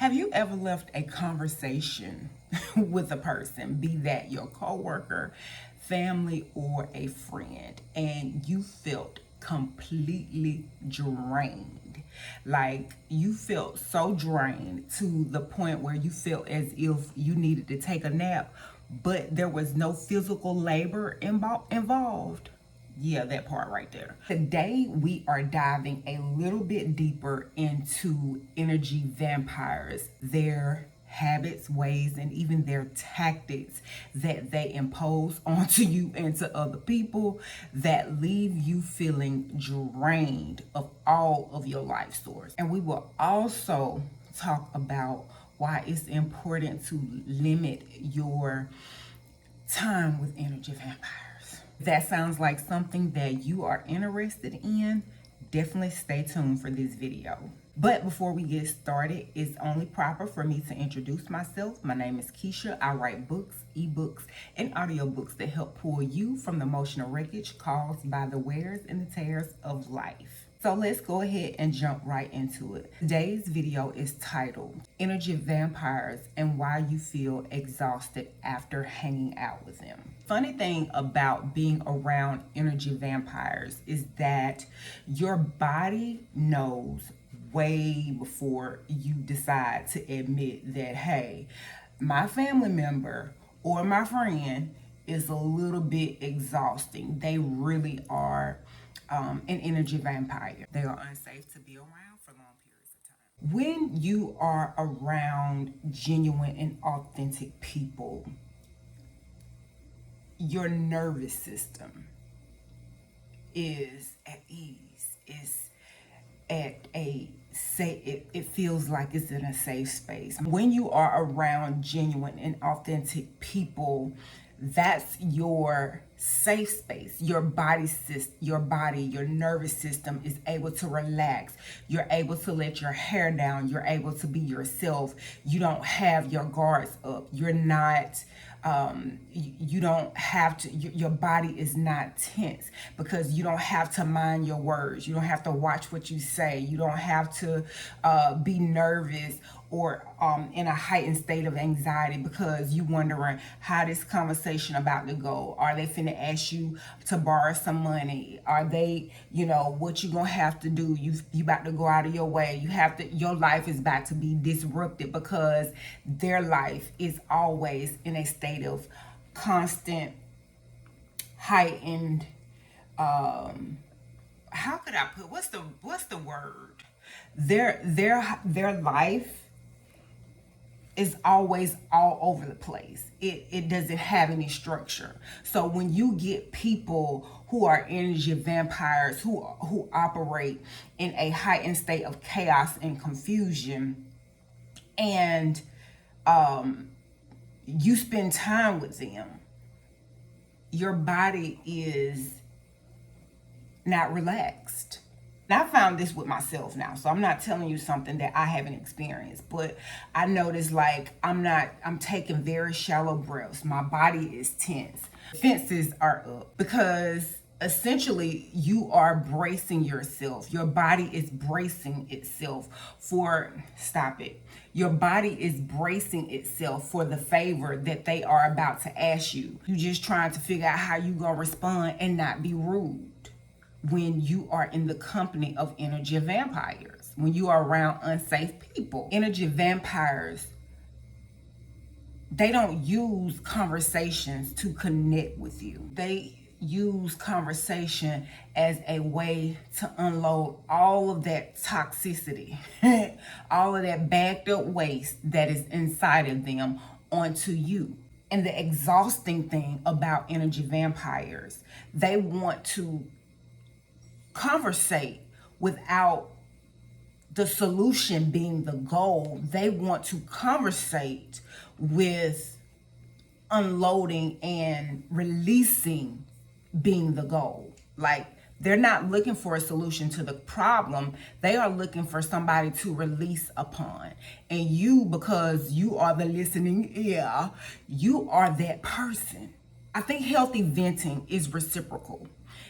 Have you ever left a conversation with a person, be that your coworker, family, or a friend, and you felt completely drained? Like you felt so drained to the point where you felt as if you needed to take a nap, but there was no physical labor involved. Yeah, that part right there. Today, we are diving a little bit deeper into energy vampires, their habits, ways, and even their tactics that they impose onto you and to other people that leave you feeling drained of all of your life source. And we will also talk about why it's important to limit your time with energy vampires. If that sounds like something that you are interested in, definitely stay tuned for this video. But before we get started, it's only proper for me to introduce myself. My name is Keisha. I write books, ebooks, and audiobooks that help pull you from the emotional wreckage caused by the wears and the tears of life. So let's go ahead and jump right into it. Today's video is titled Energy Vampires and Why You Feel Exhausted After Hanging Out with Them. Funny thing about being around energy vampires is that your body knows way before you decide to admit that, hey, my family member or my friend is a little bit exhausting. They really are an energy vampire. They are unsafe to be around for long periods of time. When you are around genuine and authentic people, your nervous system is at ease, is at a say it feels like it's in a safe space. When you are around genuine and authentic people, that's your safe space. Your your nervous system is able to relax. You're able to let your hair down. You're able to be yourself. You don't have your guards up. You're not you don't have to, your body is not tense because you don't have to mind your words. You don't have to watch what you say. You don't have to be nervous or in a heightened state of anxiety because you wondering how this conversation about to go. Are they finna ask you to borrow some money? Are they, what you gonna have to do? You about to go out of your way. You have to, your life is about to be disrupted because their life is always in a state of constant, heightened, how could I put, what's the word? Their life is always all over the place. It doesn't have any structure. So when you get people who are energy vampires, who operate in a heightened state of chaos and confusion, and you spend time with them, your body is not relaxed. Now, I found this with myself now, so I'm not telling you something that I haven't experienced, but I noticed like I'm taking very shallow breaths. My body is tense. Fences are up because essentially you are bracing yourself. Your body is bracing itself for, stop it. Your body is bracing itself for the favor that they are about to ask you. You're just trying to figure out how you gonna respond and not be rude. When you are in the company of energy vampires, when you are around unsafe people. Energy vampires, they don't use conversations to connect with you. They use conversation as a way to unload all of that toxicity, all of that backed up waste that is inside of them onto you. And the exhausting thing about energy vampires, they want to conversate without the solution being the goal. They want to conversate with unloading and releasing being the goal. Like they're not looking for a solution to the problem. They are looking for somebody to release upon. And you, because you are the listening ear, you are that person. I think healthy venting is reciprocal.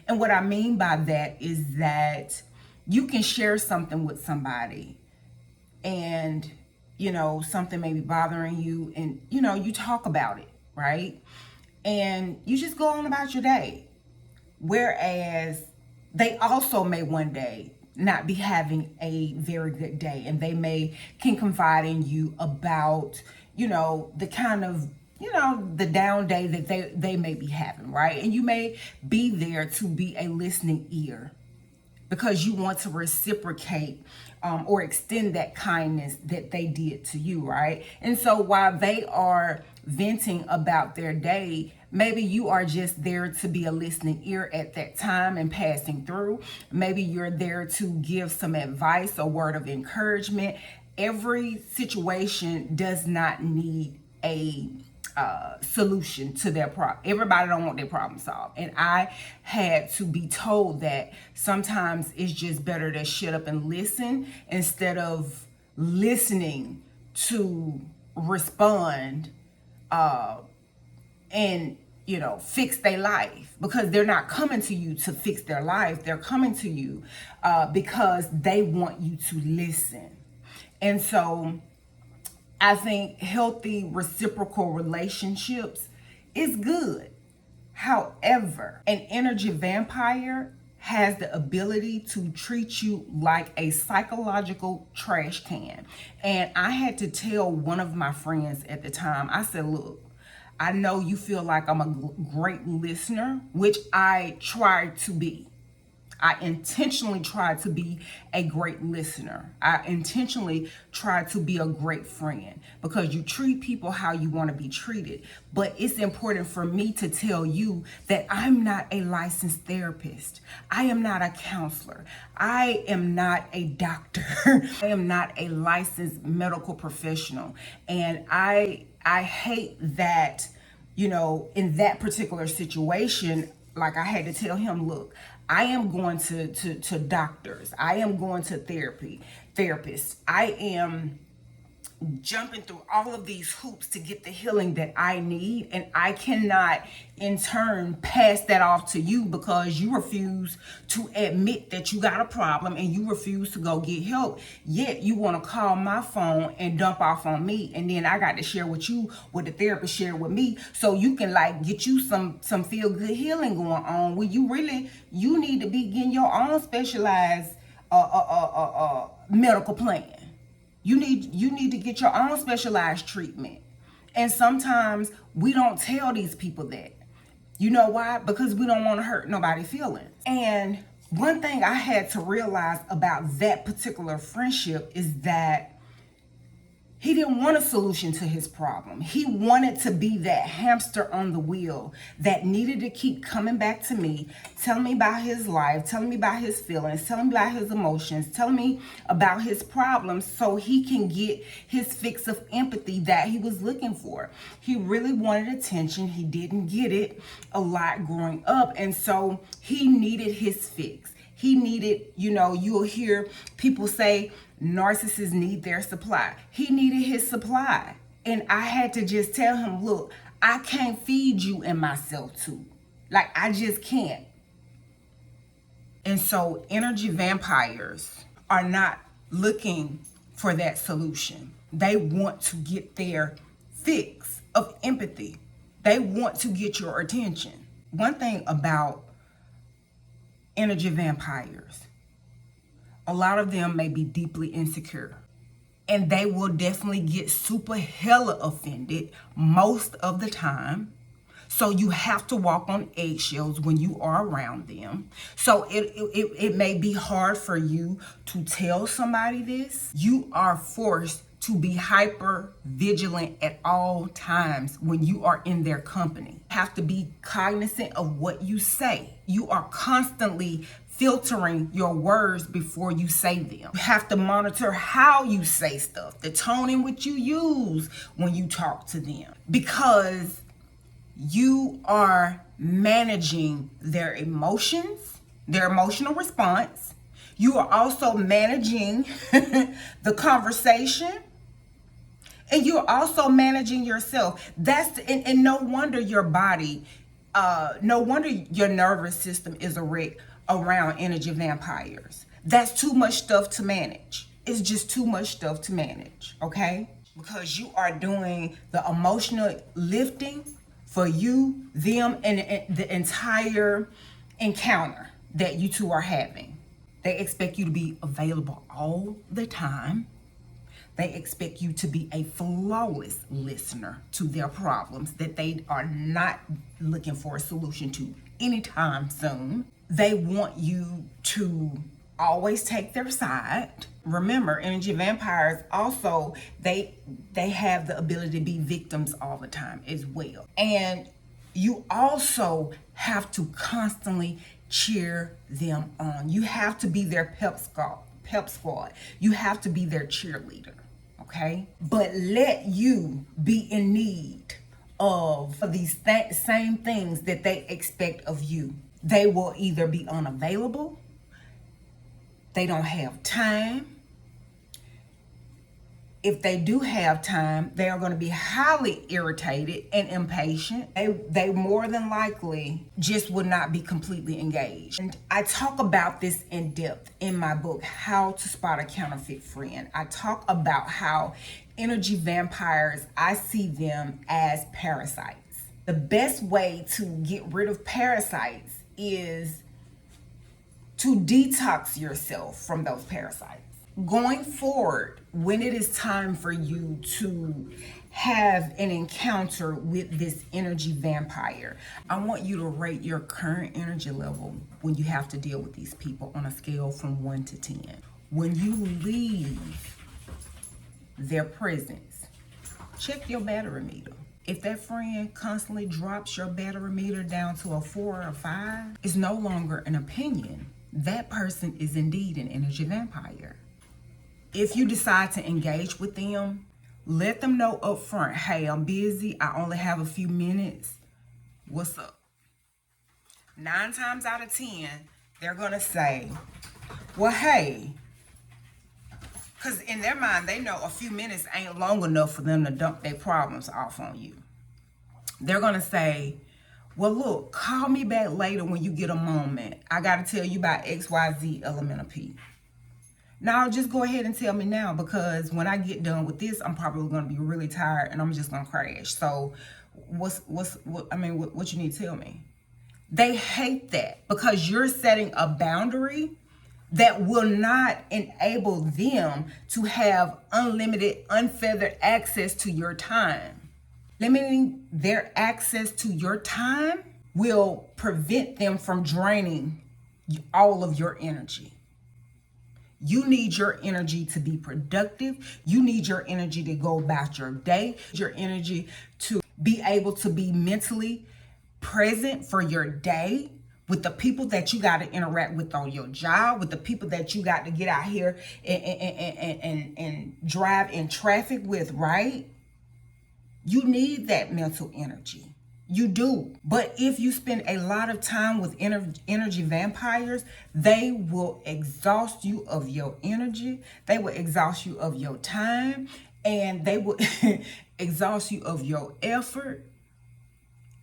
And what I mean by that is that you can share something with somebody and something may be bothering you, and, you talk about it, right? And you just go on about your day. Whereas they also may one day not be having a very good day, and they can confide in you about, the kind of, the down day that they may be having, right? And you may be there to be a listening ear because you want to reciprocate or extend that kindness that they did to you, right? And so while they are venting about their day, maybe you are just there to be a listening ear at that time and passing through. Maybe you're there to give some advice, a word of encouragement. Every situation does not need a solution to their problem. Everybody don't want their problem solved. And I had to be told that sometimes it's just better to shut up and listen instead of listening to respond and fix their life, because they're not coming to you to fix their life. They're coming to you because they want you to listen. And so I think healthy reciprocal relationships is good. However, an energy vampire has the ability to treat you like a psychological trash can. And I had to tell one of my friends at the time, I said, look, I know you feel like I'm a great listener, which I try to be. I intentionally try to be a great listener. I intentionally try to be a great friend, because you treat people how you want to be treated. But it's important for me to tell you that I'm not a licensed therapist. I am not a counselor. I am not a doctor. I am not a licensed medical professional. And I hate that, in that particular situation, like I had to tell him, look, I am going to doctors. I am going to therapists. I am jumping through all of these hoops to get the healing that I need. And I cannot in turn pass that off to you because you refuse to admit that you got a problem and you refuse to go get help. Yet you want to call my phone and dump off on me. And then I got to share with you what the therapist shared with me, so you can get you some feel good healing going on, where you need to be getting your own specialized medical plan. You need to get your own specialized treatment. And sometimes we don't tell these people that. You know why? Because we don't want to hurt nobody's feelings. And one thing I had to realize about that particular friendship is that he didn't want a solution to his problem. He wanted to be that hamster on the wheel that needed to keep coming back to me, telling me about his life, telling me about his feelings, telling me about his emotions, telling me about his problems, so he can get his fix of empathy that he was looking for. He really wanted attention. He didn't get it a lot growing up. And so he needed his fix. He needed, you'll hear people say, narcissists need their supply. He needed his supply. And I had to just tell him, look, I can't feed you and myself too. I just can't. And so energy vampires are not looking for that solution. They want to get their fix of empathy. They want to get your attention. One thing about energy vampires, a lot of them may be deeply insecure, and they will definitely get super hella offended most of the time. So you have to walk on eggshells when you are around them. So it may be hard for you to tell somebody this. You are forced to be hyper vigilant at all times when you are in their company. You have to be cognizant of what you say. You are constantly filtering your words before you say them. You have to monitor how you say stuff, the tone in which you use when you talk to them, because you are managing their emotions, their emotional response. You are also managing the conversation, and you're also managing yourself. And no wonder your body, no wonder your nervous system is a wreck around energy vampires. That's too much stuff to manage. It's just too much stuff to manage, okay? Because you are doing the emotional lifting for you, them, and the entire encounter that you two are having. They expect you to be available all the time. They expect you to be a flawless listener to their problems that they are not looking for a solution to anytime soon. They want you to always take their side. Remember, energy vampires also, they have the ability to be victims all the time as well. And you also have to constantly cheer them on. You have to be their pep squad. You have to be their cheerleader, okay? But let you be in need of these same things that they expect of you. They will either be unavailable, they don't have time. If they do have time, they are going to be highly irritated and impatient. They more than likely just would not be completely engaged. And I talk about this in depth in my book, How to Spot a Counterfeit Friend. I talk about how energy vampires, I see them as parasites. The best way to get rid of parasites is to detox yourself from those parasites. Going forward, when it is time for you to have an encounter with this energy vampire, I want you to rate your current energy level when you have to deal with these people on a scale from 1 to 10. When you leave their presence, check your battery meter. If that friend constantly drops your battery meter down to a 4 or 5, it's no longer an opinion. That person is indeed an energy vampire. If you decide to engage with them, let them know up front, hey, I'm busy. I only have a few minutes. What's up? 9 times out of 10, they're going to say, well, hey, because in their mind, they know a few minutes ain't long enough for them to dump their problems off on you. They're going to say, well, look, call me back later when you get a moment. I got to tell you about XYZ element of P. Now, just go ahead and tell me now, because when I get done with this, I'm probably going to be really tired and I'm just going to crash. So what you need to tell me? They hate that because you're setting a boundary that will not enable them to have unlimited, unfettered access to your time. Limiting their access to your time will prevent them from draining all of your energy. You need your energy to be productive. You need your energy to go about your day, your energy to be able to be mentally present for your day with the people that you got to interact with on your job, with the people that you got to get out here and drive in traffic with, right? You need that mental energy. You do. But if you spend a lot of time with energy vampires, they will exhaust you of your energy. They will exhaust you of your time. And they will exhaust you of your effort.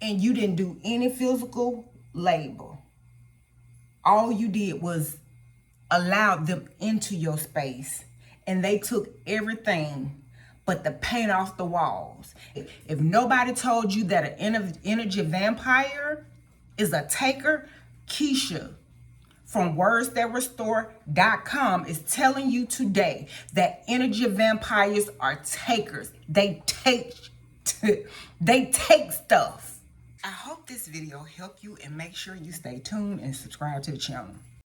And you didn't do any physical labor. All you did was allow them into your space. And they took everything but the paint off the walls. If nobody told you that an energy vampire is a taker, Keisha from WordsThatRestore.com is telling you today that energy vampires are takers. They take stuff. I hope this video helped you, and make sure you stay tuned and subscribe to the channel.